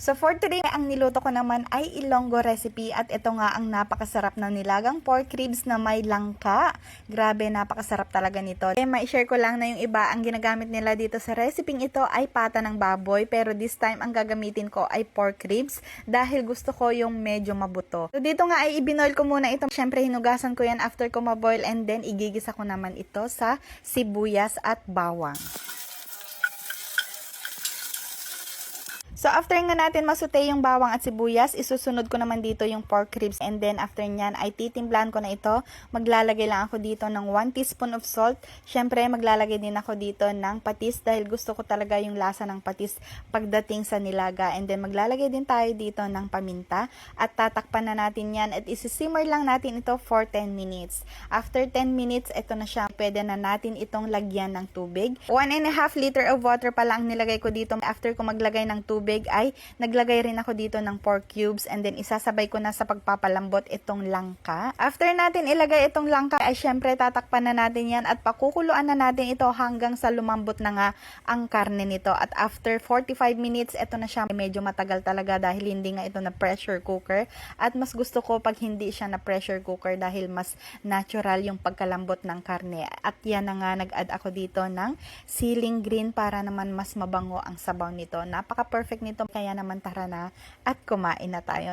So for today, ang niluto ko naman ay Ilonggo recipe at ito nga ang napakasarap na nilagang pork ribs na may langka. Grabe, napakasarap talaga nito. Ma-share ko lang na yung iba, ang ginagamit nila dito sa recipe ito ay pata ng baboy, pero this time ang gagamitin ko ay pork ribs dahil gusto ko yung medyo mabuto. So dito nga ay ibinoil ko muna ito. Syempre hinugasan ko yan after ko maboil and then igigisa ko naman ito sa sibuyas at bawang. So after nga natin masute yung bawang at sibuyas, isusunod ko naman dito yung pork ribs and then after nyan ay titimplan ko na ito. Maglalagay lang ako dito ng 1 teaspoon of salt. Syempre maglalagay din ako dito ng patis dahil gusto ko talaga yung lasa ng patis pagdating sa nilaga. And then maglalagay din tayo dito ng paminta at tatakpan na natin yan at isisimmer lang natin ito for 10 minutes. After 10 minutes, ito na siya. Pwede na natin itong lagyan ng tubig. 1.5 liter of water pala ang nilagay ko dito. After ko maglagay ng tubig, ay naglagay rin ako dito ng pork cubes and then isasabay ko na sa pagpapalambot itong langka. After natin ilagay itong langka ay syempre tatakpan na natin yan at pakukuluan na natin ito hanggang sa lumambot na nga ang karne nito. At after 45 minutes, ito na siya. Medyo matagal talaga dahil hindi nga ito na pressure cooker at mas gusto ko pag hindi siya na pressure cooker dahil mas natural yung pagkalambot ng karne. At yan na nga, nag-add ako dito ng siling green para naman mas mabango ang sabaw nito. Napaka-perfect nito, kaya naman tara na at kumain na tayo.